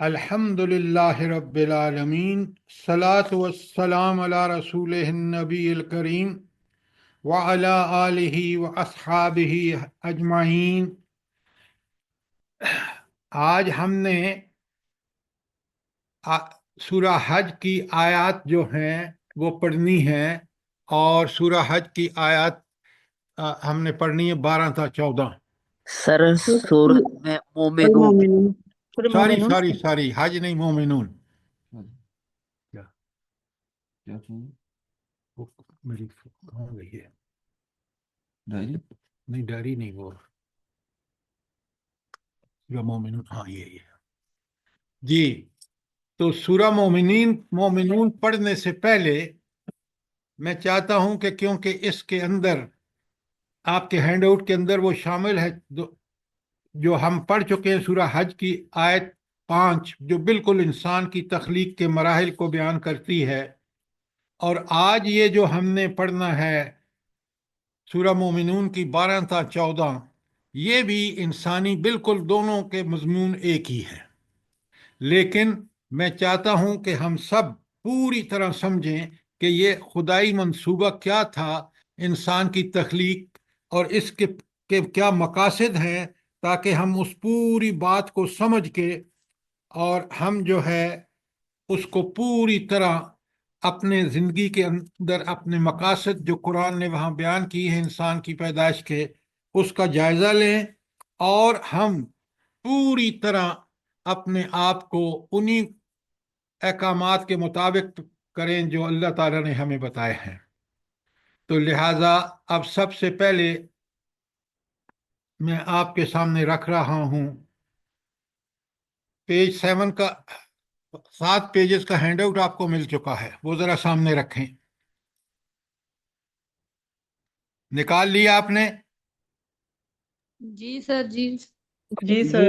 الحمد للہ رب العالمین، الصلاۃ والسلام علی رسولہ النبی الکریم وعلی آلہ واصحابہ اجمعین۔ آج ہم نے سورہ حج کی آیات جو ہیں وہ پڑھنی ہیں، اور سورہ حج کی آیات ہم نے پڑھنی ہے 12 تا 14۔ سر سورۃ میں مومنون ساری حج نہیں، مومنون۔ میری کہاں گئی ہے؟ نہیں، ڈائری نہیں، وہ سورہ مومنون، ہاں یہ جی۔ تو سورہ مومنون پڑھنے سے پہلے میں چاہتا ہوں کہ کیونکہ اس کے اندر آپ کے ہینڈ آؤٹ کے اندر وہ شامل ہے جو ہم پڑھ چکے ہیں، سورہ حج کی آیت 5 جو بالکل انسان کی تخلیق کے مراحل کو بیان کرتی ہے، اور آج یہ جو ہم نے پڑھنا ہے سورہ مومنون کی 12 تا 14، یہ بھی انسانی بالکل دونوں کے مضمون ایک ہی ہے، لیکن میں چاہتا ہوں کہ ہم سب پوری طرح سمجھیں کہ یہ خدائی منصوبہ کیا تھا انسان کی تخلیق، اور اس کے کیا مقاصد ہیں، تاکہ ہم اس پوری بات کو سمجھ کے اور ہم جو ہے اس کو پوری طرح اپنے زندگی کے اندر اپنے مقاصد جو قرآن نے وہاں بیان کی ہے انسان کی پیدائش کے، اس کا جائزہ لیں، اور ہم پوری طرح اپنے آپ کو انہی احکامات کے مطابق کریں جو اللہ تعالیٰ نے ہمیں بتائے ہیں۔ تو لہٰذا اب سب سے پہلے میں آپ کے سامنے رکھ رہا ہوں پیج 7 کا، 7 پیجز کا ہینڈ آؤٹ آپ کو مل چکا ہے، وہ ذرا سامنے رکھیں۔ نکال لیا آپ نے؟ جی سر، جی سر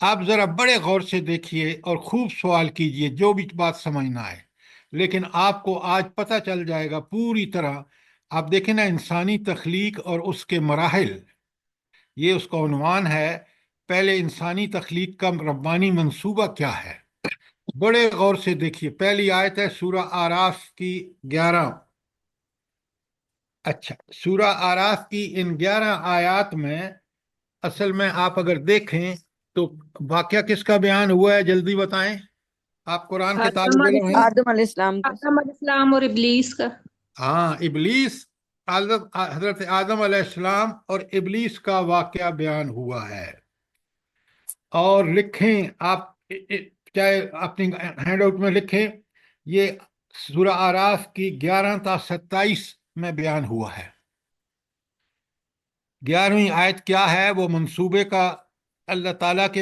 آپ ذرا بڑے غور سے دیکھیے اور خوب سوال کیجئے جو بھی بات سمجھ نہ آئے، لیکن آپ کو آج پتہ چل جائے گا پوری طرح۔ آپ دیکھیں نا، انسانی تخلیق اور اس کے مراحل، یہ اس کا عنوان ہے۔ پہلے انسانی تخلیق کا ربانی منصوبہ کیا ہے، بڑے غور سے دیکھیے۔ پہلی آیت ہے سورہ آراف کی 11۔ اچھا، سورہ آراف کی ان 11 آیات میں اصل میں آپ اگر دیکھیں تو واقعہ کس کا بیان ہوا ہے، جلدی بتائیں۔ آپ قرآن کے طالب علم ہیں؟ آدم علیہ السلام آدم علیہ السلام اور ابلیس کا۔ ہاں، ابلیس، حضرت آدم علیہ السلام اور ابلیس کا واقعہ بیان ہوا ہے۔ اور لکھیں آپ، چاہے اپنی ہینڈ آؤٹ میں لکھیں، یہ سورہ آراف کی 11 تا 27 میں بیان ہوا ہے۔ 11ویں آیت کیا ہے؟ وہ منصوبے کا، اللہ تعالیٰ کے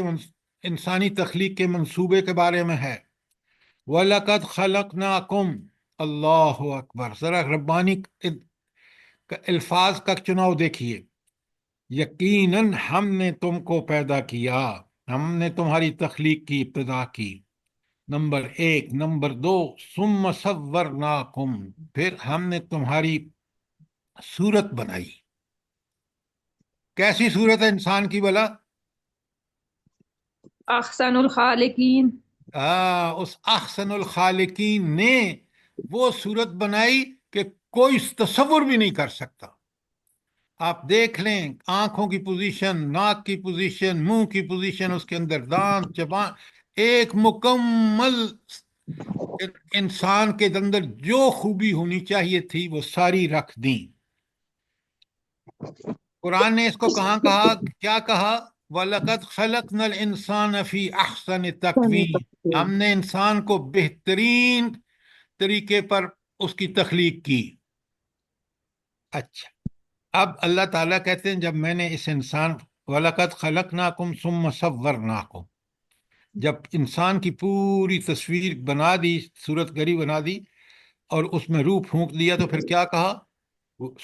انسانی تخلیق کے منصوبے کے بارے میں ہے۔ وَلَقَدْ خَلَقْنَاكُمْ، اللہ اکبر، ذرا ربانی الفاظ کا چناؤ دیکھیے۔ یقیناً ہم نے تم کو پیدا کیا، ہم نے تمہاری تخلیق کی ابتدا کی، نمبر 1۔ نمبر 2، ثم صورناکم، پھر ہم نے تمہاری صورت بنائی۔ کیسی صورت ہے انسان کی بھلا؟ احسن الخالقین۔ اس احسن الخالقین نے وہ صورت بنائی کہ کوئی تصور بھی نہیں کر سکتا۔ آپ دیکھ لیں آنکھوں کی پوزیشن، ناک کی پوزیشن، منہ کی پوزیشن، اس کے اندر دانت، زبان، ایک مکمل انسان کے اندر جو خوبی ہونی چاہیے تھی وہ ساری رکھ دیں۔ قرآن نے اس کو کہاں کہا، کیا کہا؟ وَلَقَدْ خَلَقْنَا الْإِنسَانَ فِي أَحْسَنِ تَقْوِيمٍ، ہم نے انسان کو بہترین طریقے پر اس کی تخلیق کی۔ اچھا، اب اللہ تعالیٰ کہتے ہیں جب میں نے اس انسان، وَلَقَدْ خَلَقْنَاكُمْ ثُمَّ صَوَّرْنَاكُمْ، جب انسان کی پوری تصویر بنا دی، صورت گری بنا دی اور اس میں روح پھونک دیا، تو پھر کیا کہا؟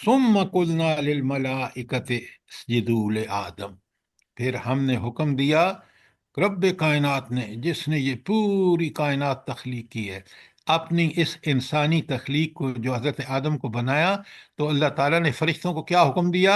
ثُمَّ قُلْنَا لِلْمَلَائِكَةِ اسْجُدُوا لِآدَمَ، پھر ہم نے حکم دیا رب کائنات نے، جس نے یہ پوری کائنات تخلیق کی ہے، اپنی اس انسانی تخلیق کو جو حضرت آدم کو بنایا، تو اللہ تعالیٰ نے فرشتوں کو کیا حکم دیا؟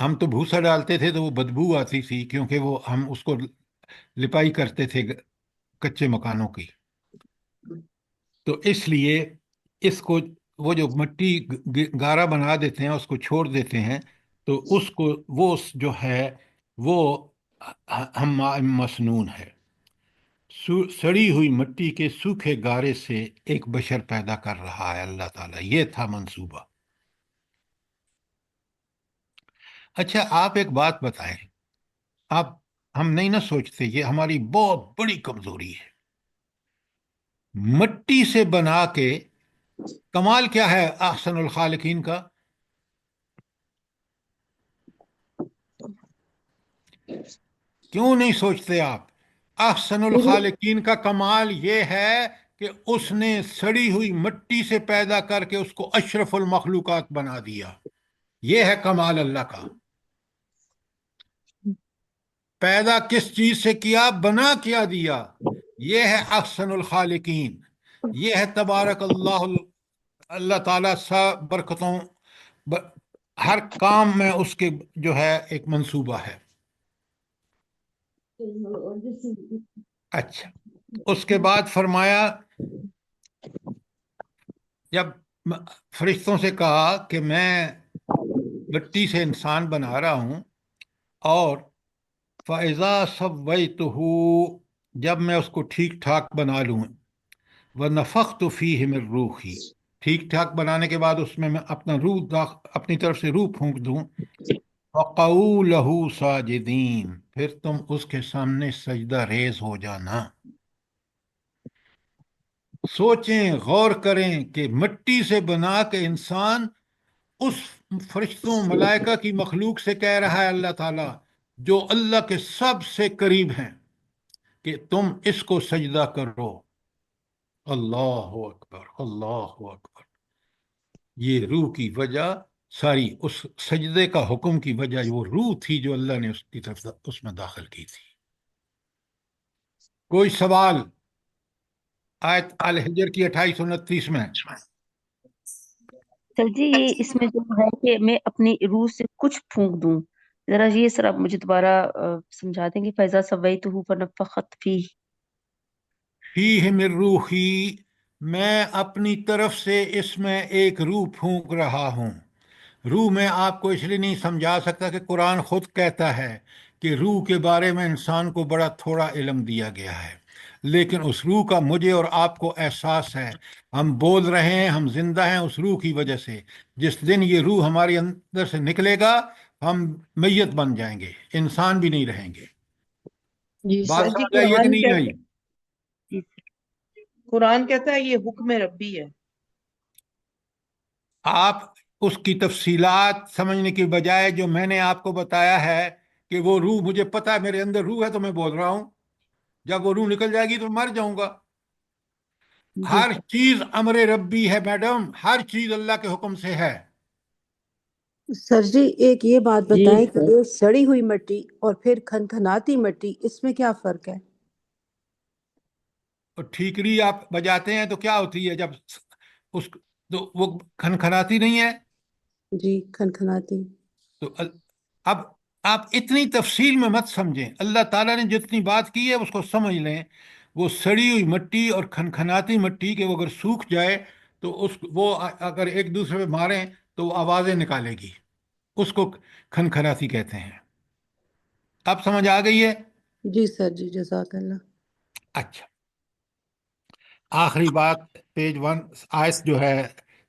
ہم تو بھوسا ڈالتے تھے تو وہ بدبو آتی تھی، کیونکہ وہ ہم اس کو لپائی کرتے تھے کچے مکانوں کی، تو اس لیے اس کو وہ جو مٹی گارا بنا دیتے ہیں اس کو چھوڑ دیتے ہیں، تو اس کو وہ جو ہے وہ ہم مسنون ہے، سڑی ہوئی مٹی کے سوکھے گارے سے ایک بشر پیدا کر رہا ہے اللہ تعالیٰ، یہ تھا منصوبہ۔ اچھا آپ ایک بات بتائیں، آپ ہم نہیں نہ سوچتے، یہ ہماری بہت بڑی کمزوری ہے، مٹی سے بنا کے کمال کیا ہے احسن الخالقین کا؟ کیوں نہیں سوچتے آپ؟ احسن الخالقین کا کمال یہ ہے کہ اس نے سڑی ہوئی مٹی سے پیدا کر کے اس کو اشرف المخلوقات بنا دیا، یہ ہے کمال اللہ کا۔ پیدا کس چیز سے کیا؟ بنا کیا دیا، یہ ہے احسن الخالقین، یہ ہے تبارک اللہ، اللہ تعالیٰ سب برکتوں ہر کام میں اس کے جو ہے ایک منصوبہ ہے۔ اچھا، اس کے بعد فرمایا جب فرشتوں سے کہا کہ میں مٹی سے انسان بنا رہا ہوں، اور فَإِذَا سَوَّيْتُهُ، جب میں اس کو ٹھیک ٹھاک بنا لوں، وَنَفَخْتُ فِيهِ مِن رُوحِي، ٹھیک ٹھاک بنانے کے بعد اس میں اپنا اپنی طرف سے روح پھونک دوں، وَقَعُوا لَهُ سَاجِدِينَ، پھر تم اس کے سامنے سجدہ ریز ہو جانا۔ سوچیں، غور کریں کہ مٹی سے بنا کے انسان اس فرشتوں ملائکہ کی مخلوق سے کہہ رہا ہے اللہ تعالیٰ جو اللہ کے سب سے قریب ہیں کہ تم اس کو سجدہ کرو۔ اللہ اکبر، اللہ اکبر۔ یہ روح کی وجہ ساری اس سجدے کا حکم کی وجہ وہ روح تھی جو اللہ نے اس کی طرف اس میں داخل کی تھی۔ کوئی سوال؟ آیت الحجر کی 2829 میں۔ سر جی یہ اس میں جو ہے کہ میں اپنی روح سے کچھ پھونک دوں، ذرا یہ سر آپ مجھے دوبارہ سمجھا دیں گے؟ فیضا سویتہ فنفخت فیہ۔ فیہ من روحی، میں اپنی طرف سے اس میں ایک روح پھونک رہا ہوں۔ روح میں آپ کو اس لیے نہیں سمجھا سکتا کہ قرآن خود کہتا ہے کہ روح کے بارے میں انسان کو بڑا تھوڑا علم دیا گیا ہے، لیکن اس روح کا مجھے اور آپ کو احساس ہے، ہم بول رہے ہیں، ہم زندہ ہیں اس روح کی وجہ سے۔ جس دن یہ روح ہمارے اندر سے نکلے گا ہم میت بن جائیں گے، انسان بھی نہیں رہیں گے۔ جی بات سر، سمجھ آئی ہے کہ نہیں آئی؟ قرآن کہتا ہے یہ حکم ربی ہے۔ آپ اس کی تفصیلات سمجھنے کی بجائے جو میں نے آپ کو بتایا ہے کہ وہ روح، مجھے پتا ہے میرے اندر روح ہے تو میں بول رہا ہوں، جب وہ روح نکل جائے گی تو مر جاؤں گا۔ ہر چیز امر ربی ہے میڈم، ہر چیز اللہ کے حکم سے ہے۔ سر جی ایک یہ بات بتائیں کہ یہ سڑی ہوئی مٹی اور پھر کھنکھناتی مٹی، اس میں کیا فرق ہے؟ اور ٹھیکری آپ بجاتے ہیں تو کیا ہوتی ہے جب اس تو وہ کھنکھناتی نہیں ہے؟ جی کھنکھناتی۔ تو اب آپ اتنی تفصیل میں مت سمجھیں، اللہ تعالیٰ نے جتنی بات کی ہے اس کو سمجھ لیں۔ وہ سڑی ہوئی مٹی اور کھنکھناتی مٹی کہ وہ اگر سوکھ جائے تو وہ اگر ایک دوسرے پہ ماریں تو وہ آوازیں نکالے گی، اس کو کھنکھناتی کہتے ہیں۔ اب سمجھ آ گئی ہے؟ جی سر جی، جزاک اللہ۔ اچھا، آخری بات پیج 1 آیت جو ہے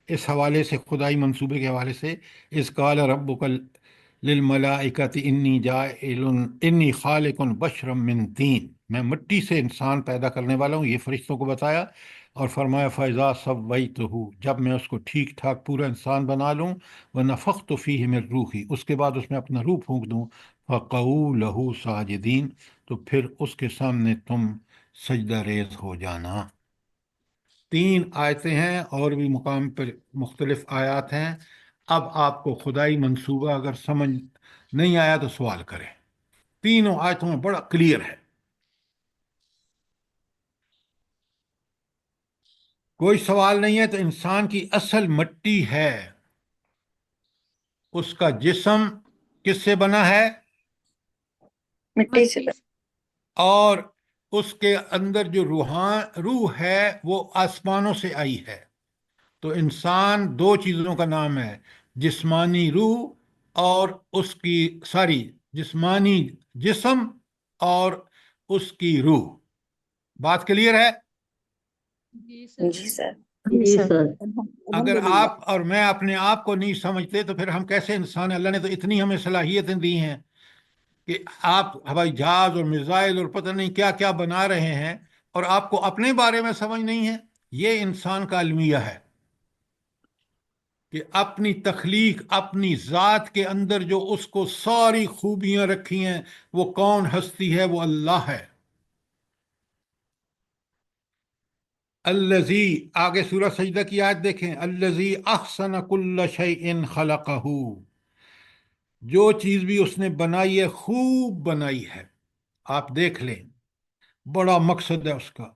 اس حوالے سے، خدائی منصوبے کے حوالے سے، اذ قال ربک للملائکۃ انی خالق بشرا من طین، میں مٹی سے انسان پیدا کرنے والا ہوں، یہ فرشتوں کو بتایا، اور فرمایا فاذا سویتہ، جب میں اس کو ٹھیک ٹھاک پورا انسان بنا لوں، ونفخت فیہ من روحی، اس کے بعد اس میں اپنا روح پھونک دوں، فقعوا لہ ساجدین، تو پھر اس کے سامنے تم سجدہ ریز ہو جانا۔ 3 آیتیں ہیں، اور بھی مقام پر مختلف آیات ہیں۔ اب آپ کو خدائی منصوبہ اگر سمجھ نہیں آیا تو سوال کریں، تینوں آیتوں میں بڑا کلیئر ہے۔ کوئی سوال نہیں ہے تو انسان کی اصل مٹی ہے، اس کا جسم کس سے بنا ہے؟ مٹی سے اور اس کے اندر جو روح ہے وہ آسمانوں سے آئی ہے. تو انسان دو چیزوں کا نام ہے، جسمانی روح اور اس کی جسمانی جسم اور اس کی روح. بات کلیئر ہے؟ جی سر. جی سر. جی سر. اگر آپ اور میں اپنے آپ کو نہیں سمجھتے تو پھر ہم کیسے انسان ہیں؟ اللہ نے تو اتنی ہمیں صلاحیتیں دی ہیں کہ آپ ہوائی جہاز اور میزائل اور پتہ نہیں کیا کیا بنا رہے ہیں، اور آپ کو اپنے بارے میں سمجھ نہیں ہے. یہ انسان کا المیہ ہے کہ اپنی تخلیق، اپنی ذات کے اندر جو اس کو ساری خوبیاں رکھی ہیں، وہ کون ہستی ہے؟ وہ اللہ ہے. الذی، آگے سورہ سجدہ کی آیت دیکھیں، الذی احسن کل شیء خلقہ، جو چیز بھی اس نے بنائی ہے خوب بنائی ہے. آپ دیکھ لیں، بڑا مقصد ہے اس کا.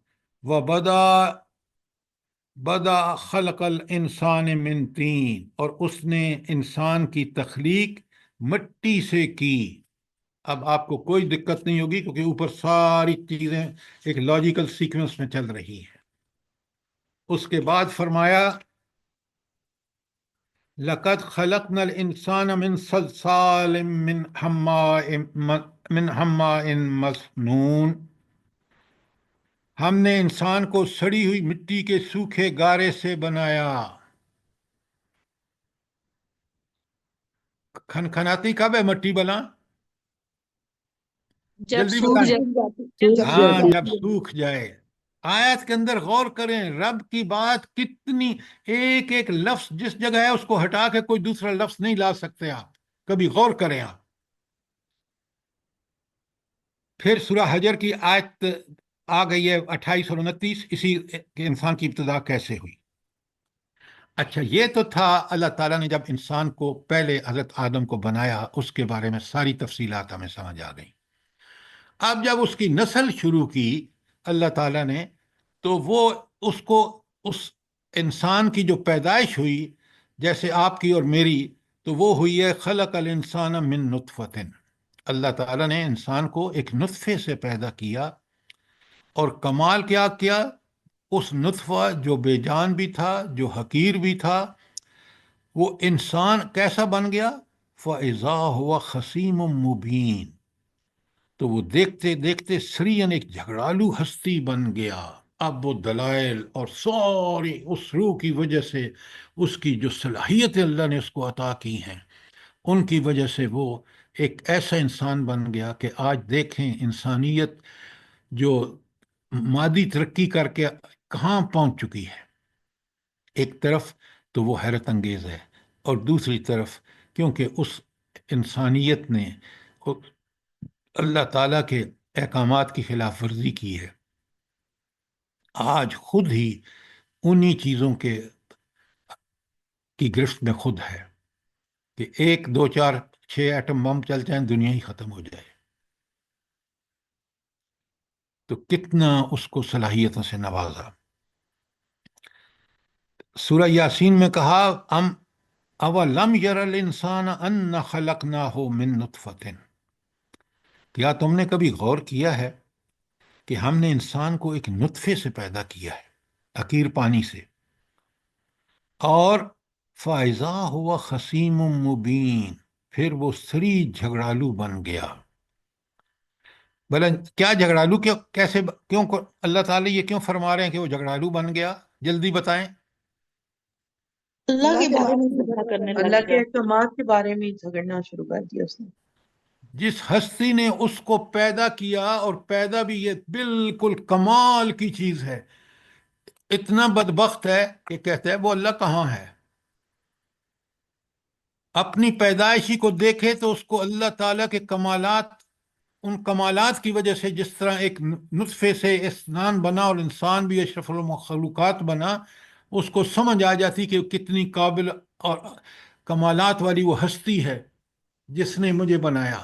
بدا خلق الانسان من طین، اور اس نے انسان کی تخلیق مٹی سے کی. اب آپ کو کوئی دقت نہیں ہوگی کیونکہ اوپر ساری چیزیں ایک لاجیکل سیکوینس میں چل رہی ہیں. اس کے بعد فرمایا لقد خلقنا الانسان من صلصال من حماء مسنون، ہم نے انسان کو سڑی ہوئی مٹی کے سوکھے گارے سے بنایا. کھنکھناتی کب ہے مٹی بنا؟ جب جلدی سوکھ بتائیں. جائے. ہاں، جب سوکھ جائے. آیت کے اندر غور کریں، رب کی بات کتنی، ایک ایک لفظ جس جگہ ہے اس کو ہٹا کے کوئی دوسرا لفظ نہیں لا سکتے آپ. کبھی غور کریں آپ. پھر سورہ حجر کی آیت آ گئی ہے 28 اور 29، اسی کہ انسان کی ابتدا کیسے ہوئی. اچھا، یہ تو تھا اللہ تعالیٰ نے جب انسان کو پہلے حضرت آدم کو بنایا، اس کے بارے میں ساری تفصیلات ہمیں سمجھ آ گئیں. اب جب اس کی نسل شروع کی اللہ تعالیٰ نے، تو وہ اس کو، اس انسان کی جو پیدائش ہوئی جیسے آپ کی اور میری، تو وہ ہوئی ہے خلق الانسان من نطفۃ. اللہ تعالیٰ نے انسان کو ایک نطفے سے پیدا کیا، اور کمال کیا کیا، اس نطفہ جو بے جان بھی تھا، جو حقیر بھی تھا، وہ انسان کیسا بن گیا؟ فَإِذَا هُوَ خَصِيمٌ مُبِينٌ، تو وہ دیکھتے دیکھتے سرین ایک جھگڑالو ہستی بن گیا. اب وہ دلائل اور ساری اس روح کی وجہ سے، اس کی جو صلاحیتیں اللہ نے اس کو عطا کی ہیں، ان کی وجہ سے وہ ایک ایسا انسان بن گیا کہ آج دیکھیں انسانیت جو مادی ترقی کر کے کہاں پہنچ چکی ہے. ایک طرف تو وہ حیرت انگیز ہے، اور دوسری طرف کیونکہ اس انسانیت نے اللہ تعالیٰ کے احکامات کی خلاف ورزی کی ہے، آج خود ہی انہی چیزوں کی گرفت میں خود ہے کہ 1 2 4 6 ایٹم بم چل جائیں، دنیا ہی ختم ہو جائے. تو کتنا اس کو صلاحیتوں سے نوازا. سورہ یاسین میں کہا اولم یر الانسان ان خلقناہ من نطفۃ، کیا تم نے کبھی غور کیا ہے کہ ہم نے انسان کو ایک نطفے سے پیدا کیا ہے، حقیر پانی سے، اور فَإِذَا هُوَ خَصِيمٌ مُبِينٌ، پھر وہ سری جھگڑالو بن گیا. بھلا کیا جھگڑالو کیوں اللہ تعالیٰ یہ کیوں فرما رہے ہیں کہ وہ جھگڑالو بن گیا؟ جلدی بتائیں. اللہ کے بارے میں جھگڑا کرنے اللہ لگ کے گیا. احکامات کے بارے میں جھگڑنا شروع کر دیا اس نے. جس ہستی نے اس کو پیدا کیا، اور پیدا بھی یہ بالکل کمال کی چیز ہے، اتنا بدبخت ہے کہ کہتے ہیں وہ اللہ کہاں ہے. اپنی پیدائشی کو دیکھے تو اس کو اللہ تعالیٰ کے کمالات، ان کمالات کی وجہ سے، جس طرح ایک نطفے سے انسان بنا اور انسان بھی اشرف المخلوقات بنا، اس کو سمجھ آ جاتی کہ کتنی قابل اور کمالات والی وہ ہستی ہے جس نے مجھے بنایا.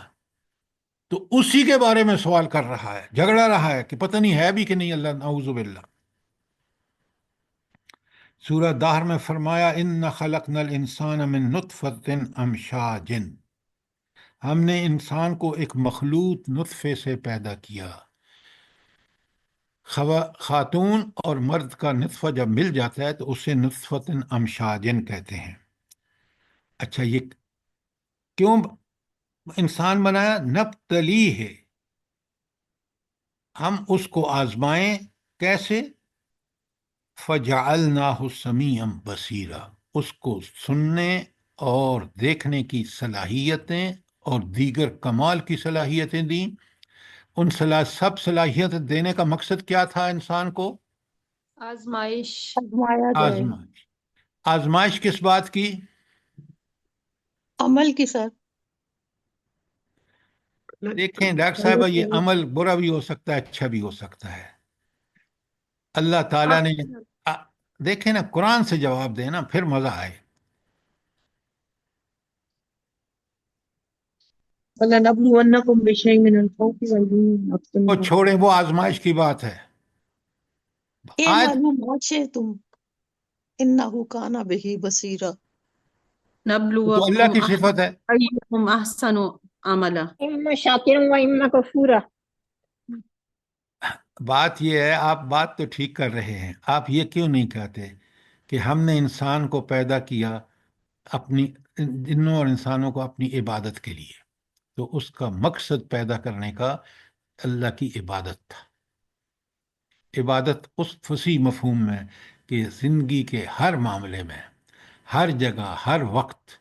تو اسی کے بارے میں سوال کر رہا ہے، جھگڑا رہا ہے کہ پتہ نہیں ہے بھی کہ نہیں. اللہ نعوذ باللہ. سورہ دہر میں فرمایا ان خلقنا الانسان من نطفۃ امشاج، ہم نے انسان کو ایک مخلوط نطفے سے پیدا کیا. خاتون اور مرد کا نطفہ جب مل جاتا ہے تو اسے نطفۃ امشاجن کہتے ہیں. اچھا، یہ کیوں انسان بنایا؟ نبتلی ہے، ہم اس کو آزمائیں. کیسے؟ فجعلناہ سمیعا بصیرا، اس کو سننے اور دیکھنے کی صلاحیتیں اور دیگر کمال کی صلاحیتیں دیں. ان سب صلاحیت دینے کا مقصد کیا تھا انسان کو؟ آزمائش. آزمایا جائے. آزمائش. آزمائش کس بات کی؟ عمل کی سر. دیکھیں ڈاکٹر صاحبہ، یہ عمل برا بھی ہو سکتا ہے، اچھا بھی ہو سکتا ہے. اللہ تعالیٰ نے دیکھیں نا، قرآن سے جواب دیں نا، پھر مزہ آئے. وَلَنَبْلُوَنَّكُمْ بِشَيْءٍ مِّنَ الْخَوْفِ وَالْجُوعِ وَنَقْصٍ وہ مِّنَ چھوڑیں، وہ آزمائش کی بات ہے. آج اعملوا ما شئتم انه کان بہ بصیرا. تو اللہ کی صفت ہے. أيكم أحسن عملا. إما شاكرا وإما كفورا. بات یہ ہے، آپ بات تو ٹھیک کر رہے ہیں، آپ یہ کیوں نہیں کہتے کہ ہم نے انسان کو پیدا کیا اپنی، جنوں اور انسانوں کو اپنی عبادت کے لیے، تو اس کا مقصد پیدا کرنے کا اللہ کی عبادت تھا. عبادت اس فصیح مفہوم میں کہ زندگی کے ہر معاملے میں، ہر جگہ، ہر وقت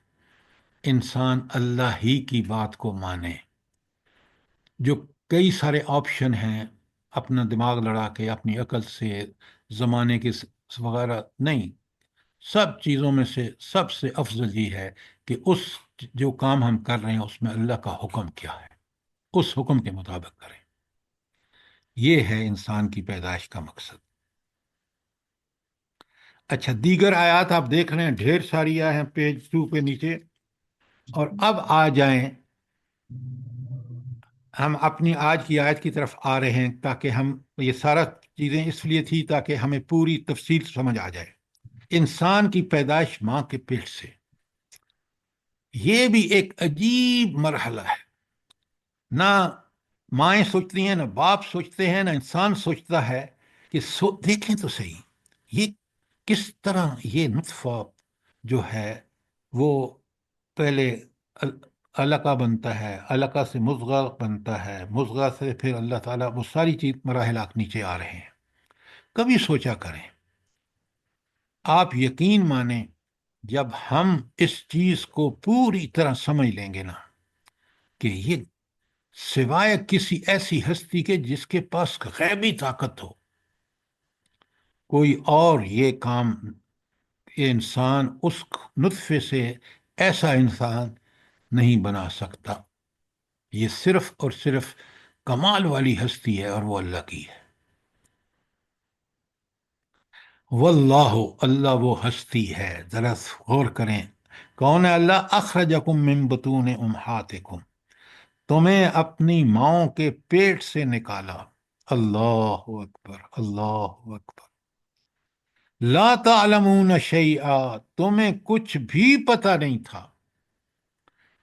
انسان اللہ ہی کی بات کو مانے. جو کئی سارے آپشن ہیں، اپنا دماغ لڑا کے اپنی عقل سے، زمانے کے وغیرہ نہیں، سب چیزوں میں سے سب سے افضل یہ ہے کہ اس جو کام ہم کر رہے ہیں اس میں اللہ کا حکم کیا ہے، اس حکم کے مطابق کریں. یہ ہے انسان کی پیدائش کا مقصد. اچھا، دیگر آیات آپ دیکھ رہے ہیں، ڈھیر ساری آئے ہیں پیج 2 پہ نیچے. اور اب آ جائیں، ہم اپنی آج کی آیت کی طرف آ رہے ہیں، تاکہ ہم یہ سارا چیزیں اس لیے تھی تاکہ ہمیں پوری تفصیل سمجھ آ جائے. انسان کی پیدائش ماں کے پیٹ سے، یہ بھی ایک عجیب مرحلہ ہے. نہ مائیں سوچتی ہیں، نہ باپ سوچتے ہیں، نہ انسان سوچتا ہے کہ دیکھیں تو صحیح، یہ کس طرح یہ نطفہ جو ہے وہ پہلے علقہ بنتا ہے، علقہ سے مضغہ بنتا ہے، مضغہ سے پھر اللہ تعالیٰ، وہ ساری چیز مراحل نیچے آ رہے ہیں. کبھی سوچا کریں، آپ یقین مانیں، جب ہم اس چیز کو پوری طرح سمجھ لیں گے نا کہ یہ سوائے کسی ایسی ہستی کے جس کے پاس غیبی طاقت ہو، کوئی اور یہ کام، یہ انسان اس نطفے سے ایسا انسان نہیں بنا سکتا. یہ صرف اور صرف کمال والی ہستی ہے اور وہ اللہ کی ہے. واللہ، اللہ وہ ہستی ہے، ذرا غور کریں، کون ہے اللہ؟ اخرجکم من بطون امہاتکم، تمہیں اپنی ماؤں کے پیٹ سے نکالا. اللہ اکبر، اللہ اکبر. لا تعلمون شیئا، تمہیں کچھ بھی پتہ نہیں تھا.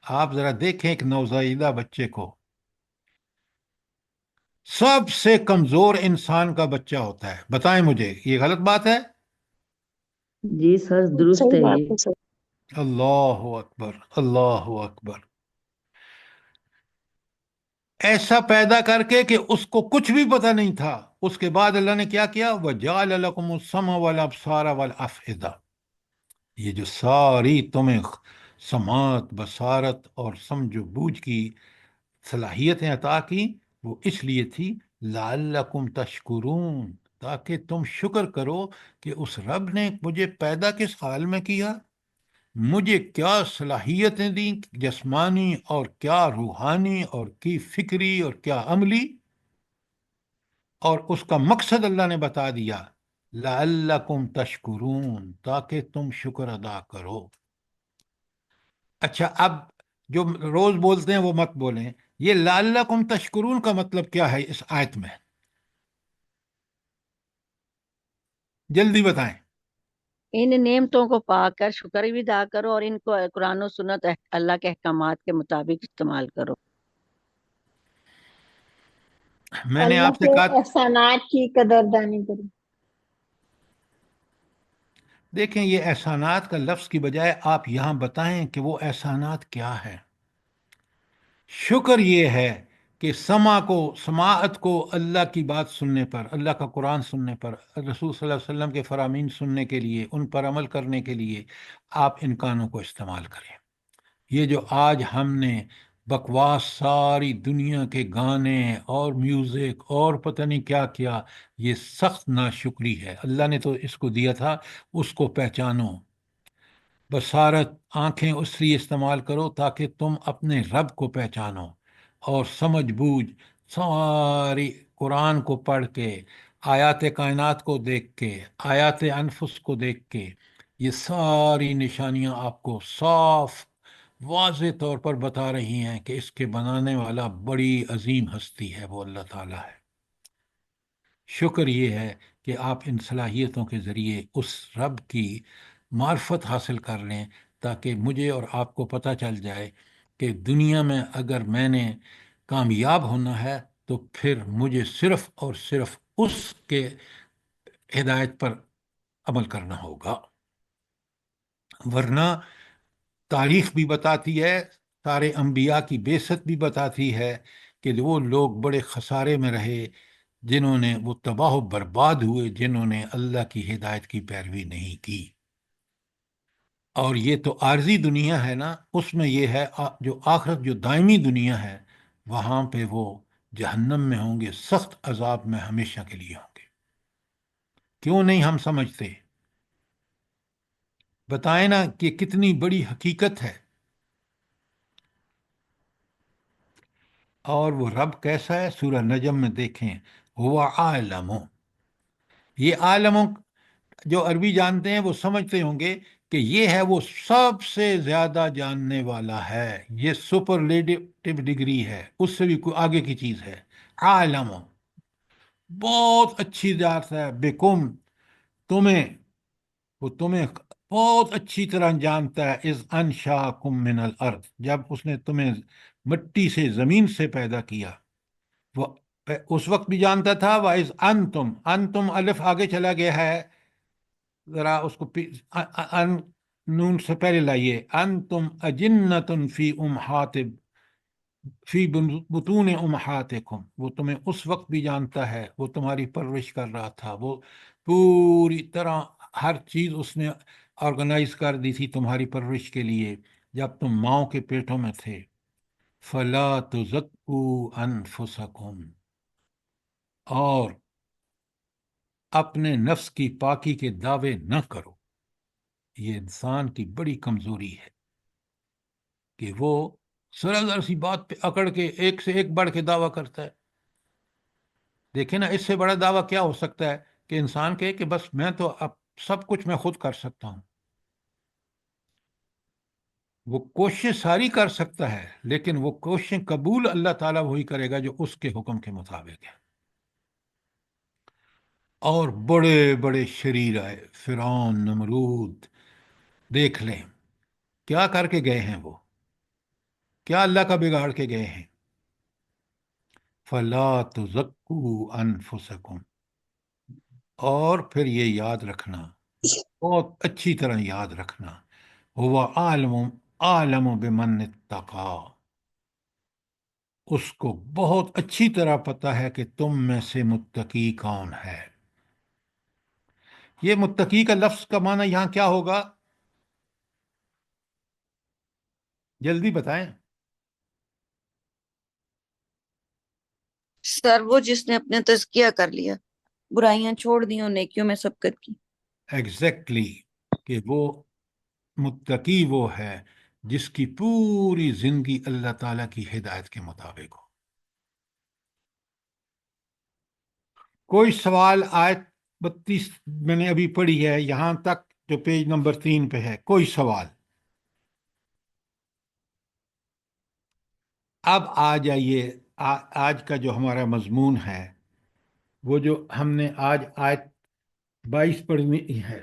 آپ ذرا دیکھیں ایک نوزائیدہ بچے کو، سب سے کمزور انسان کا بچہ ہوتا ہے. بتائیں مجھے، یہ غلط بات ہے؟ جی سر درست صحیح ہے بات یہ. ہے سر. اللہ اکبر، اللہ اکبر. ایسا پیدا کر کے کہ اس کو کچھ بھی پتہ نہیں تھا. اس کے بعد اللہ نے کیا کیا؟ وَجَعَلَ لَكُمُ السَّمْعَ وَالْأَبْصَارَ وَالْأَفْئِدَةَ، یہ جو ساری تمہیں سماعت، بصارت اور سمجھ و بوجھ کی صلاحیتیں عطا کی، وہ اس لیے تھی لعلکم تشکرون، تاکہ تم شکر کرو کہ اس رب نے مجھے پیدا کس حال میں کیا، مجھے کیا صلاحیتیں دیں جسمانی اور کیا روحانی اور کی فکری اور کیا عملی، اور اس کا مقصد اللہ نے بتا دیا، لعلکم تشکرون، تاکہ تم شکر ادا کرو. اچھا، اب جو روز بولتے ہیں وہ مت بولیں. یہ لعلکم تشکرون کا مطلب کیا ہے اس آیت میں؟ جلدی بتائیں. ان نعمتوں کو پا کر شکر بھی ادا کرو اور ان کو قرآن و سنت اللہ کے احکامات کے مطابق استعمال کرو. میں نے اللہ آپ سے کے کہا، احسانات کی قدردانی کرو. دیکھیں یہ احسانات کا لفظ کی بجائے آپ یہاں بتائیں کہ وہ احسانات کیا ہے. شکر یہ ہے کہ سماعت کو اللہ کی بات سننے پر، اللہ کا قرآن سننے پر، رسول صلی اللہ علیہ وسلم کے فرامین سننے کے لیے، ان پر عمل کرنے کے لیے آپ ان کانوں کو استعمال کریں. یہ جو آج ہم نے بکواس ساری دنیا کے گانے اور میوزک اور پتہ نہیں کیا کیا، یہ سخت ناشکری ہے. اللہ نے تو اس کو دیا تھا، اس کو پہچانو. بصارت آنکھیں اس لیے استعمال کرو تاکہ تم اپنے رب کو پہچانو، اور سمجھ بوجھ ساری قرآن کو پڑھ کے، آیات کائنات کو دیکھ کے، آیات انفس کو دیکھ کے، یہ ساری نشانیاں آپ کو صاف واضح طور پر بتا رہی ہیں کہ اس کے بنانے والا بڑی عظیم ہستی ہے، وہ اللہ تعالیٰ ہے. شکر یہ ہے کہ آپ ان صلاحیتوں کے ذریعے اس رب کی معرفت حاصل کر لیں، تاکہ مجھے اور آپ کو پتہ چل جائے کہ دنیا میں اگر میں نے کامیاب ہونا ہے تو پھر مجھے صرف اور صرف اس کے ہدایت پر عمل کرنا ہوگا. ورنہ تاریخ بھی بتاتی ہے، سارے انبیاء کی بعثت بھی بتاتی ہے کہ وہ لوگ بڑے خسارے میں رہے، جنہوں نے وہ تباہ و برباد ہوئے جنہوں نے اللہ کی ہدایت کی پیروی نہیں کی. اور یہ تو عارضی دنیا ہے نا، اس میں یہ ہے جو آخرت، جو دائمی دنیا ہے، وہاں پہ وہ جہنم میں ہوں گے، سخت عذاب میں ہمیشہ کے لیے ہوں گے. کیوں نہیں ہم سمجھتے؟ بتائیں نا کہ کتنی بڑی حقیقت ہے. اور وہ رب کیسا ہے؟ سورہ نجم میں دیکھیں، ہوا عالم. یہ عالم جو عربی جانتے ہیں وہ سمجھتے ہوں گے کہ یہ ہے وہ سب سے زیادہ جاننے والا ہے، یہ سپرلیٹو ڈگری ہے، اس سے بھی کوئی آگے کی چیز ہے. عالم بہت اچھی ذات ہے، بکم تمہیں، وہ تمہیں بہت اچھی طرح جانتا ہے. اذ انشاکم من الارض، جب اس نے تمہیں مٹی سے، زمین سے پیدا کیا، وہ اس وقت بھی جانتا تھا. وَإِذْ أَنْتُمْ، انتم الف آگے چلا گیا ہے، ذرا اس کو ان نون سے پہلے لائیے. انتم اجنۃ فی امہات، فی بطون امہاتکم، وہ تمہیں اس وقت بھی جانتا ہے، وہ تمہاری پرورش کر رہا تھا، وہ پوری طرح ہر چیز اس نے آرگنائز کر دی تھی تمہاری پرورش کے لیے جب تم ماؤں کے پیٹوں میں تھے. فلا تزکوا انفسکم، اور اپنے نفس کی پاکی کے دعوے نہ کرو. یہ انسان کی بڑی کمزوری ہے کہ وہ ذرا سی بات پہ اکڑ کے ایک سے ایک بڑھ کے دعویٰ کرتا ہے. دیکھیں نا، اس سے بڑا دعویٰ کیا ہو سکتا ہے کہ انسان کہے کہ بس میں تو اب سب کچھ میں خود کر سکتا ہوں. وہ کوشش ساری کر سکتا ہے، لیکن وہ کوششیں قبول اللہ تعالیٰ وہی کرے گا جو اس کے حکم کے مطابق ہے. اور بڑے بڑے شریر آئے، فرعون، نمرود، دیکھ لیں کیا کر کے گئے ہیں، وہ کیا اللہ کا بگاڑ کے گئے ہیں. فلا تزکوا انفسکم، اور پھر یہ یاد رکھنا، بہت اچھی طرح یاد رکھنا، ہوا عالم بمن اتقا، اس کو بہت اچھی طرح پتہ ہے کہ تم میں سے متقی کون ہے. یہ متقی کا لفظ کا معنی یہاں کیا ہوگا؟ جلدی بتائیں. سر وہ جس نے اپنا تزکیہ کر لیا، برائیاں چھوڑ دی اور نیکیوں میں سبقت کی. ایگزیکٹلی، کہ وہ متقی وہ ہے جس کی پوری زندگی اللہ تعالیٰ کی ہدایت کے مطابق ہو. کوئی سوال؟ آیت 32 میں نے ابھی پڑھی ہے یہاں تک جو پیج نمبر 3 پہ ہے، کوئی سوال؟ اب آ جائیے، آج کا جو ہمارا مضمون ہے، وہ جو ہم نے آج آیت 22 پڑھنی ہے.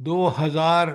2000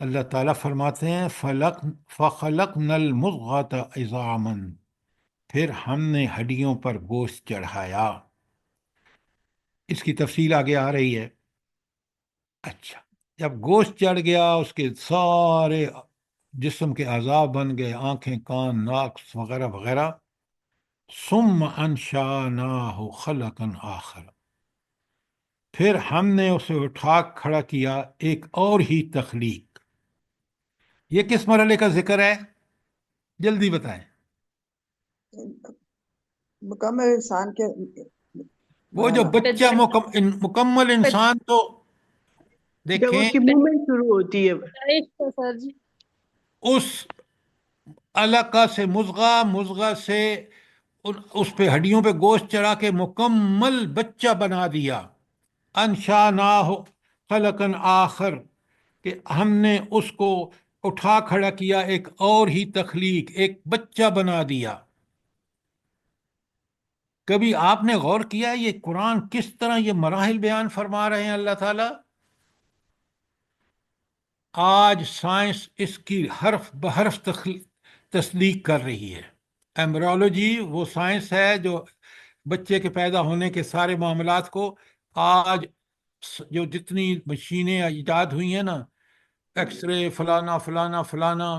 اللہ تعالیٰ فرماتے ہیں فخلقنا المضغۃ عظاما، پھر ہم نے ہڈیوں پر گوشت چڑھایا. اس کی تفصیل آگے آ رہی ہے. اچھا، جب گوشت چڑھ گیا اس کے سارے جسم کے اعضاء بن گئے، آنکھیں، کان، ناک وغیرہ وغیرہ. ثم انشأناہ خلقا آخر، پھر ہم نے اسے اٹھا کھڑا کیا ایک اور ہی تخلیق. یہ کس مرحلے کا ذکر ہے؟ جلدی بتائیں. مکمل انسان کے وہ جو بچہ مکمل انسان، تو جب اس دیکھیں کی موومنٹ شروع ہوتی ہے. سر جی اس علقہ سے مضغہ سے اس پہ ہڈیوں پہ گوشت چڑھا کے مکمل بچہ بنا دیا. انشأناہ خلقا آخر، کہ ہم نے اس کو اٹھا کھڑا کیا ایک اور ہی تخلیق، ایک بچہ بنا دیا. کبھی آپ نے غور کیا یہ قرآن کس طرح یہ مراحل بیان فرما رہے ہیں اللہ تعالیٰ؟ آج سائنس اس کی حرف بحرف تصدیق کر رہی ہے. ایمبریولوجی وہ سائنس ہے جو بچے کے پیدا ہونے کے سارے معاملات کو آج جو جتنی مشینیں ایجاد ہوئی ہیں نا، ایکس رے، فلانا فلانا فلانا،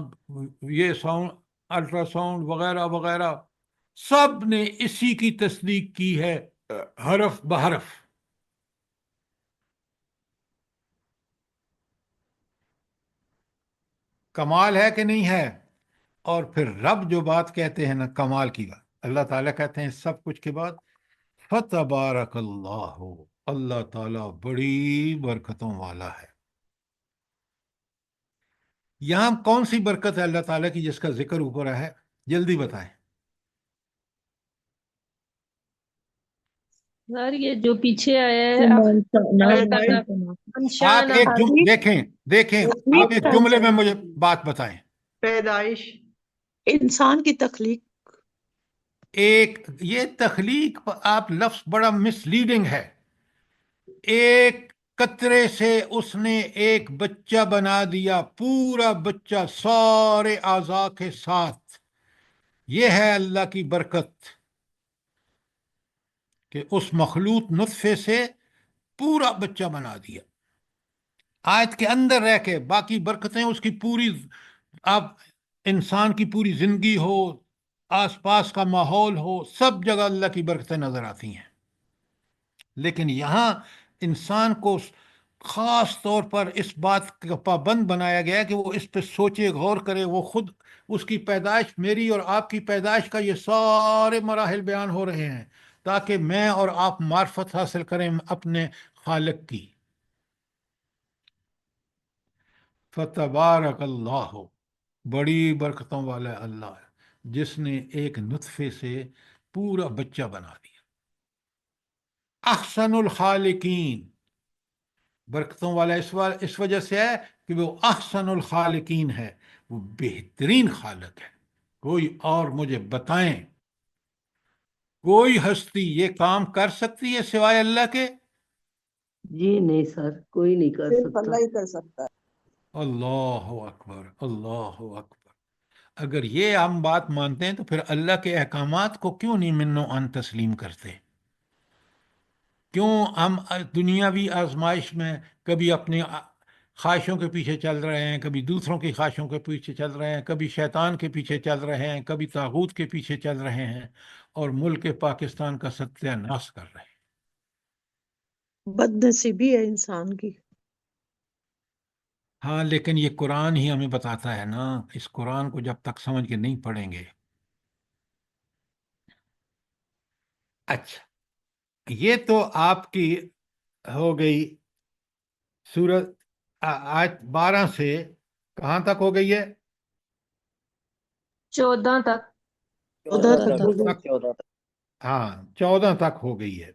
یہ ساؤنڈ، الٹرا ساؤنڈ وغیرہ وغیرہ، سب نے اسی کی تصدیق کی ہے حرف بحرف. کمال ہے کہ نہیں ہے؟ اور پھر رب جو بات کہتے ہیں نا، کمال کی بات، اللہ تعالیٰ کہتے ہیں سب کچھ کے بعد فتبارک اللہ، اللہ تعالیٰ بڑی برکتوں والا ہے. یہاں کون سی برکت ہے اللہ تعالیٰ کی جس کا ذکر اوپر ہے؟ جلدی بتائیں. سر یہ جو پیچھے آیا ہے اللہ تعالیٰ آپ انشان ایک دیکھیں آپ ایک جملے میں مجھے بات بتائیں. پیدائش، انسان کی تخلیق. یہ تخلیق آپ لفظ بڑا مس لیڈنگ ہے. ایک قطرے سے اس نے ایک بچہ بنا دیا، پورا بچہ سارے اعضاء کے ساتھ. یہ ہے اللہ کی برکت کہ اس مخلوط نطفے سے پورا بچہ بنا دیا. آیت کے اندر رہ کے باقی برکتیں اس کی پوری، اب انسان کی پوری زندگی ہو، آس پاس کا ماحول ہو، سب جگہ اللہ کی برکتیں نظر آتی ہیں. لیکن یہاں انسان کو خاص طور پر اس بات کا پابند بنایا گیا کہ وہ اس پہ سوچے، غور کرے. وہ خود اس کی پیدائش، میری اور آپ کی پیدائش کا یہ سارے مراحل بیان ہو رہے ہیں تاکہ میں اور آپ معرفت حاصل کریں اپنے خالق کی. فتبارک اللہ، بڑی برکتوں والا اللہ ہے جس نے ایک نطفے سے پورا بچہ بنا دیا. احسن الخالقین، برکتوں والا اس وجہ سے ہے کہ وہ احسن الخالقین ہے، وہ بہترین خالق ہے. کوئی اور مجھے بتائیں کوئی ہستی یہ کام کر سکتی ہے سوائے اللہ کے؟ جی نہیں سر، کوئی نہیں کر صرف سکتا. اللہ ہی کر سکتا ہے. اللہ اکبر، اللہ اکبر. اگر یہ ہم بات مانتے ہیں تو پھر اللہ کے احکامات کو کیوں نہیں من و عن تسلیم کرتے؟ کیوں ہم دنیاوی آزمائش میں کبھی اپنی خواہشوں کے پیچھے چل رہے ہیں، کبھی دوسروں کی خواہشوں کے پیچھے چل رہے ہیں، کبھی شیطان کے پیچھے چل رہے ہیں، کبھی طاغوت کے پیچھے چل رہے ہیں، اور ملک پاکستان کا ستیہ ناش کر رہے ہیں. بد نصیبی ہے انسان کی. ہاں، لیکن یہ قرآن ہی ہمیں بتاتا ہے نا. اس قرآن کو جب تک سمجھ کے نہیں پڑھیں گے. اچھا، یہ تو آپ کی ہو گئی سورت آیت 12 سے کہاں تک ہو گئی ہے؟ 14 تک. 14 ہاں، 14 تک ہو گئی ہے.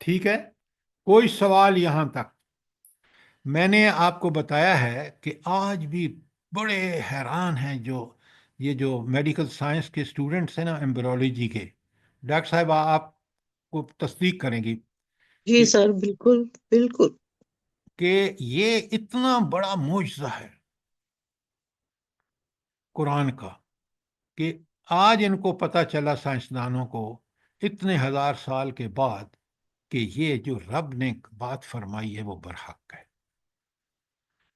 ٹھیک ہے، کوئی سوال یہاں تک؟ میں نے آپ کو بتایا ہے کہ آج بھی بڑے حیران ہیں یہ جو میڈیکل سائنس کے اسٹوڈنٹس ہیں نا، ایمبریولوجی کے. ڈاکٹر صاحب آپ کو تصدیق کریں گی جی سر، بالکل بالکل. کہ یہ اتنا بڑا معجزہ ہے قرآن کا کہ آج ان کو پتہ چلا سائنسدانوں کو اتنے ہزار سال کے بعد کہ یہ جو رب نے بات فرمائی ہے وہ برحق ہے۔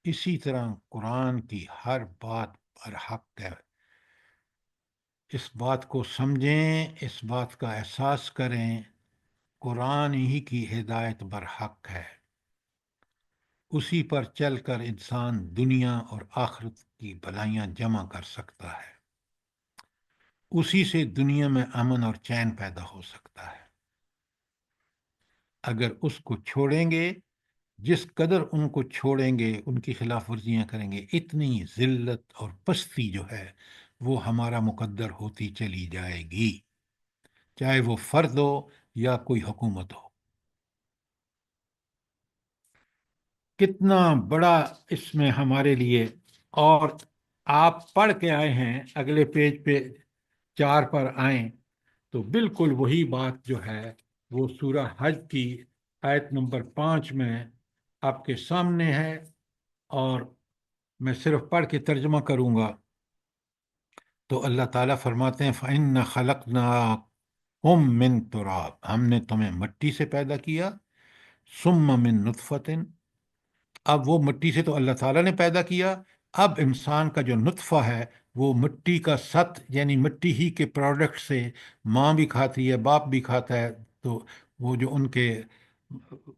اسی طرح قرآن کی ہر بات برحق ہے۔ اس بات کو سمجھیں، اس بات کا احساس کریں، قرآن ہی کی ہدایت برحق ہے، اسی پر چل کر انسان دنیا اور آخرت کی بھلائیاں جمع کر سکتا ہے، اسی سے دنیا میں امن اور چین پیدا ہو سکتا ہے۔ اگر اس کو چھوڑیں گے، جس قدر ان کو چھوڑیں گے، ان کی خلاف ورزیاں کریں گے، اتنی ذلت اور پستی جو ہے وہ ہمارا مقدر ہوتی چلی جائے گی، چاہے وہ فرد ہو یا کوئی حکومت ہو۔ کتنا بڑا اس میں ہمارے لیے، اور آپ پڑھ کے آئے ہیں، اگلے پیج پہ 4 پر آئیں تو بالکل وہی بات جو ہے وہ سورہ حج کی آیت نمبر 5 میں آپ کے سامنے ہے، اور میں صرف پڑھ کے ترجمہ کروں گا۔ تو اللہ تعالیٰ فرماتے ہیں فَإِنَّ خَلَقْنَاكُم مِّن تُرَابٍ، ہم نے تمہیں مٹی سے پیدا کیا، ثُمَّ مِن نُطْفَةٍ، اب وہ مٹی سے تو اللہ تعالیٰ نے پیدا کیا، اب انسان کا جو نطفہ ہے وہ مٹی کا سط، یعنی مٹی ہی کے پروڈکٹ سے ماں بھی کھاتی ہے، باپ بھی کھاتا ہے، تو وہ جو ان کے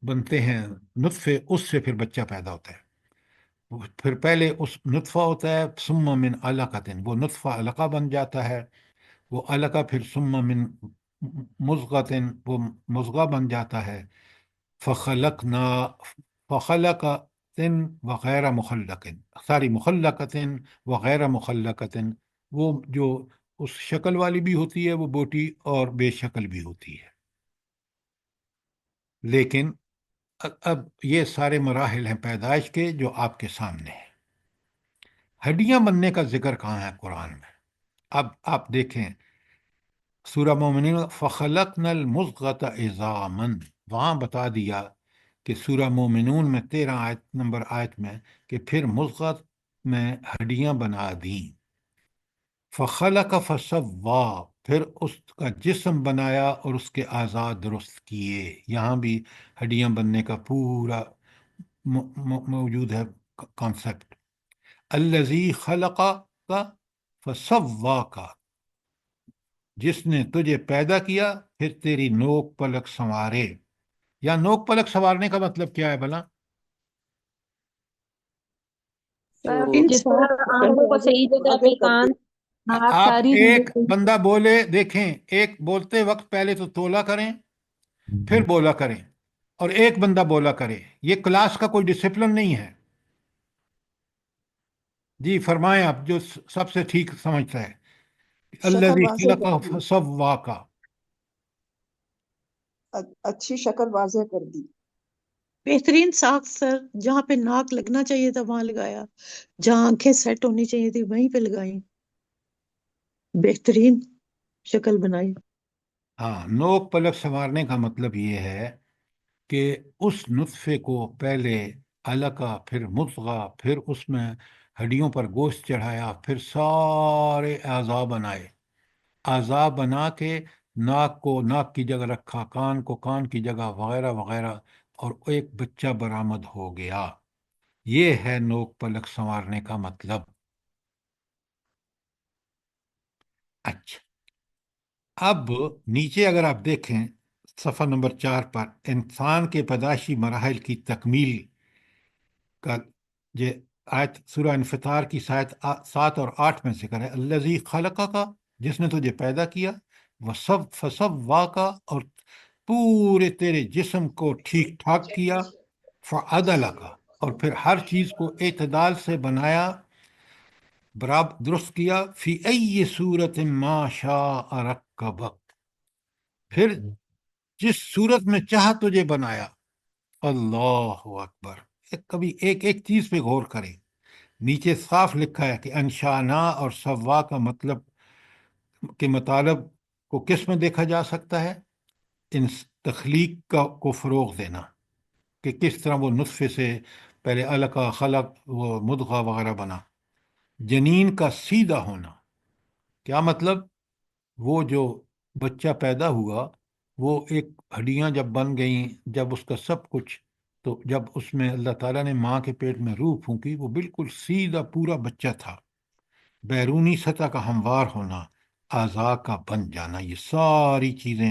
بنتے ہیں نطفے، اس سے پھر بچہ پیدا ہوتا ہے۔ پھر پہلے اس نطفہ ہوتا ہے، ثم من علقۃ، وہ نطفہ علقہ بن جاتا ہے، وہ علقہ پھر ثم من مضغۃ، وہ مضغہ بن جاتا ہے، فخلقنا فخلقۃ وغیر مخلق، ساری مخلقۃ وغیر مخلقۃ، وہ جو اس شکل والی بھی ہوتی ہے وہ بوٹی اور بے شکل بھی ہوتی ہے۔ لیکن اب یہ سارے مراحل ہیں پیدائش کے جو آپ کے سامنے ہیں۔ ہڈیاں بننے کا ذکر کہاں ہے قرآن میں؟ اب آپ دیکھیں سورہ مومنین فخلقنا المضغۃ عظاما، وہاں بتا دیا کہ سورہ مومنون میں 13 نمبر آیت میں کہ پھر مضغت میں ہڈیاں بنا دیں، فخلق فسوا، پھر اس کا جسم بنایا اور اس کے اعضاء درست کیے۔ یہاں بھی ہڈیاں بننے کا پورا موجود ہے کانسیپٹ۔ الذی خلق کا فسوا کا، جس نے تجھے پیدا کیا پھر تیری نوک پلک سنوارے۔ یا نوک پلک سنوارنے کا مطلب کیا ہے بھلا؟ سر جو جس طرح آنکھوں کو صحیح جگہ پہ، کان، ناک، آپ ساری ایک چیزیں۔ بندہ بولے، دیکھیں ایک بولتے وقت پہلے تو تولا کریں پھر بولا کریں، اور ایک بندہ بولا کرے، یہ کلاس کا کوئی ڈسپلن نہیں ہے۔ جی فرمائیں آپ جو سب سے ٹھیک سمجھتا ہے۔ شکل الذی واضح خلق کر دی، فسوا کا، اچھی شکل واضح کر دی۔ بہترین ساخت سر، جہاں پہ ناک لگنا چاہیے تھا وہاں لگایا، جہاں آنکھیں سیٹ ہونی چاہیے تھی وہیں پہ لگائی، بہترین شکل بنائی۔ ہاں، نوک پلک سنوارنے کا مطلب یہ ہے کہ اس نطفے کو پہلے علقہ، پھر مضغہ، پھر اس میں ہڈیوں پر گوشت چڑھایا، پھر سارے اعضاء بنائے، اعضاء بنا کے ناک کو ناک کی جگہ رکھا، کان کو کان کی جگہ، وغیرہ وغیرہ، اور ایک بچہ برآمد ہو گیا۔ یہ ہے نوک پلک سنوارنے کا مطلب۔ اچھا، اب نیچے اگر آپ دیکھیں صفحہ نمبر 4 پر انسان کے پیدائشی مراحل کی تکمیل کا یہ آیت سورہ انفطار کی 7 اور 8 میں ذکر ہے۔ الذی خلق کا، جس نے تجھے پیدا کیا، فسوا کا، اور پورے تیرے جسم کو ٹھیک ٹھاک کیا، فعدل کا، اور پھر ہر چیز کو اعتدال سے بنایا، برابر درست کیا، فی ای صورت ما شاء رکبک، پھر جس صورت میں چاہا تجھے بنایا۔ اللہ اکبر! کبھی ایک ایک چیز پہ غور کریں۔ نیچے صاف لکھا ہے کہ انشانا اور سوا کا مطلب کے مطالب کو کس میں دیکھا جا سکتا ہے؟ ان تخلیق کو فروغ دینا، کہ کس طرح وہ نطفے سے پہلے علقہ، خلق، وہ مضغہ وغیرہ بنا۔ جنین کا سیدھا ہونا، کیا مطلب؟ وہ جو بچہ پیدا ہوا وہ ایک ہڈیاں جب بن گئیں، جب اس کا سب کچھ، تو جب اس میں اللہ تعالیٰ نے ماں کے پیٹ میں روح پھونکی وہ بالکل سیدھا پورا بچہ تھا۔ بیرونی سطح کا ہموار ہونا، اعضاء کا بن جانا، یہ ساری چیزیں،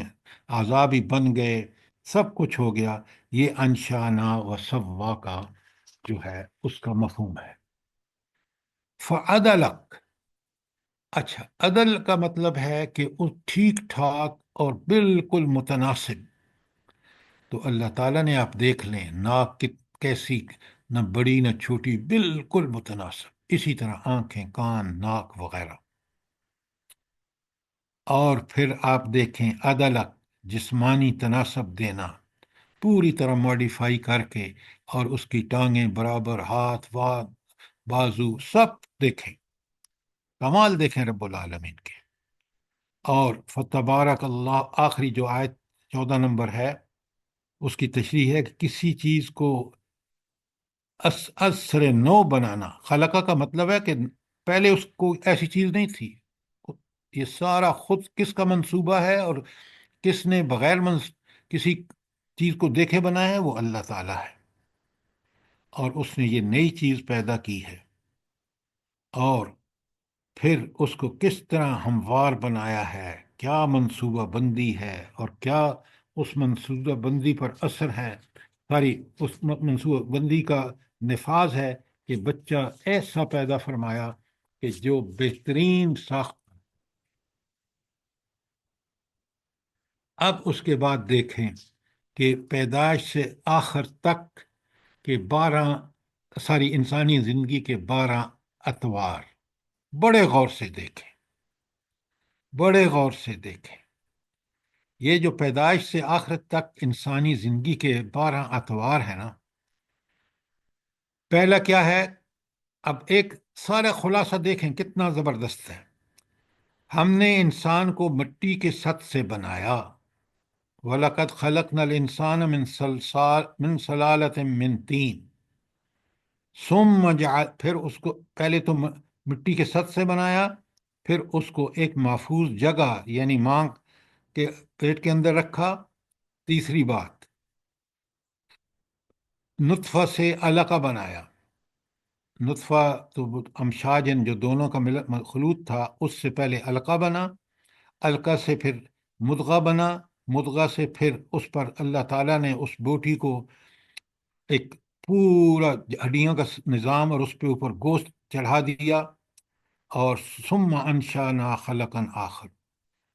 اعضاء بھی بن گئے، سب کچھ ہو گیا، یہ انشانا و سوا کا جو ہے اس کا مفہوم ہے۔ فعدلک، اچھا عدل کا مطلب ہے کہ اس ٹھیک ٹھاک اور بالکل متناسب۔ تو اللہ تعالیٰ نے، آپ دیکھ لیں، ناک کیسی، نہ بڑی نہ چھوٹی، بالکل متناسب، اسی طرح آنکھیں، کان، ناک وغیرہ۔ اور پھر آپ دیکھیں عدلک، جسمانی تناسب دینا، پوری طرح ماڈیفائی کر کے، اور اس کی ٹانگیں برابر، ہاتھ وات بازو سب دیکھیں، کمال دیکھیں رب العالمین کے۔ اور فتبارک اللہ، آخری جو آیت 14 نمبر ہے اس کی تشریح ہے کہ کسی چیز کو اثر نو بنانا، خلقہ کا مطلب ہے کہ پہلے اس کو ایسی چیز نہیں تھی، یہ سارا خود کس کا منصوبہ ہے، اور کس نے بغیر کسی چیز کو دیکھے بنایا ہے؟ وہ اللہ تعالیٰ ہے، اور اس نے یہ نئی چیز پیدا کی ہے، اور پھر اس کو کس طرح ہموار بنایا ہے، کیا منصوبہ بندی ہے، اور کیا اس منصوبہ بندی پر اثر ہے، ساری اس منصوبہ بندی کا نفاذ ہے کہ بچہ ایسا پیدا فرمایا کہ جو بہترین ساخت۔ اب اس کے بعد دیکھیں کہ پیدائش سے آخر تک کے 12، ساری انسانی زندگی کے 12 اتوار، بڑے غور سے دیکھیں، بڑے غور سے دیکھیں۔ یہ جو پیدائش سے آخر تک انسانی زندگی کے 12 اتوار ہیں نا، پہلا کیا ہے؟ اب ایک سارا خلاصہ دیکھیں کتنا زبردست ہے۔ ہم نے انسان کو مٹی کے سط سے بنایا، وَلَقَدْ خَلَقْنَا الْإِنسَانَ مِنْ صَلَالَةٍ مِّن طِينٍ ثُمَّ پھر اس کو پہلے تو مٹی کے سط سے بنایا، پھر اس کو ایک محفوظ جگہ یعنی ماں کے پیٹ کے اندر رکھا۔ تیسری بات، نطفہ سے علقہ بنایا، نطفہ تو امشاجن جو دونوں کا خلوط تھا، اس سے پہلے علقہ بنا، علقہ سے پھر مضغہ بنا، مضغہ سے پھر اس پر اللہ تعالیٰ نے اس بوٹی کو ایک پورا ہڈیوں کا نظام، اور اس پہ اوپر گوشت چڑھا دیا، اور ثم انشانا خلقا آخر،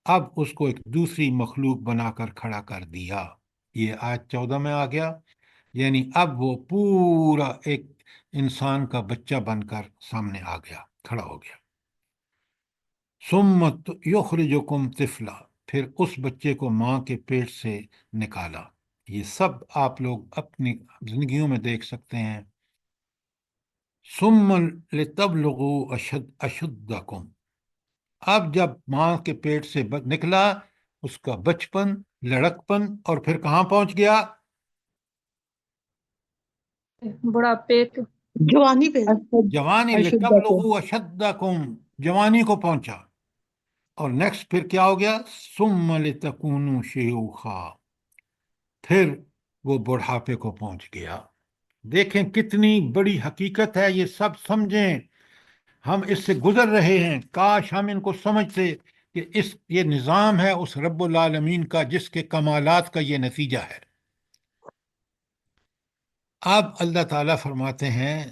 اب اس کو ایک دوسری مخلوق بنا کر کھڑا کر دیا۔ یہ آیت 14 میں آ گیا، یعنی اب وہ پورا ایک انسان کا بچہ بن کر سامنے آ گیا، کھڑا ہو گیا۔ ثم یخرجکم طفلا، پھر اس بچے کو ماں کے پیٹ سے نکالا۔ یہ سب آپ لوگ اپنی زندگیوں میں دیکھ سکتے ہیں۔ ثم لتبلغوا اشدکم، اب جب ماں کے پیٹ سے نکلا، اس کا بچپن، لڑکپن، اور پھر کہاں پہنچ گیا؟ بڑھاپے کے جوانی پہ جوانی، اشدہ کو لتبلغوا اشدکم، جوانی کو پہنچا، اور نیکسٹ پھر کیا ہو گیا؟ ثم لتکونوا شیوخا، پھر وہ بڑھاپے کو پہنچ گیا۔ دیکھیں کتنی بڑی حقیقت ہے، یہ سب سمجھیں، ہم اس سے گزر رہے ہیں، کاش ہم ان کو سمجھتے کہ یہ نظام ہے اس رب العالمین کا جس کے کمالات کا یہ نتیجہ ہے۔ اب اللہ تعالیٰ فرماتے ہیں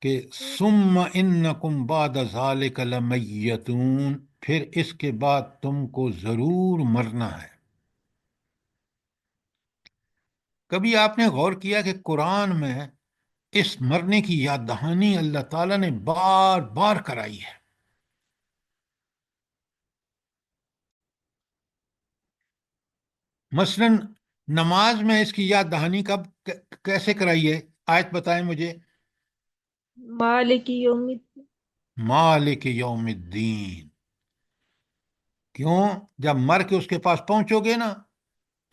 کہ ثم انکم بعد ذالک لمیتون، پھر اس کے بعد تم کو ضرور مرنا ہے۔ کبھی آپ نے غور کیا کہ قرآن میں اس مرنے کی یاد دہانی اللہ تعالیٰ نے بار بار کرائی ہے؟ مثلا نماز میں اس کی یاد دہانی کب کیسے کرائی ہے؟ آیت بتائیں مجھے۔ مالک یوم الدین۔ مالک یوم الدین، کیوں؟ جب مر کے اس کے پاس پہنچو گے نا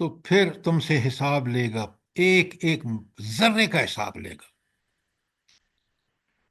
تو پھر تم سے حساب لے گا، ایک ایک ذرے کا حساب لے گا۔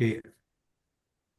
کہ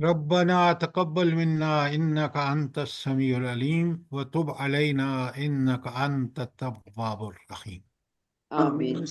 ربنا تقبل منا إنك أنت السميع العليم وتب علينا إنك أنت التواب الرحيم. آمين.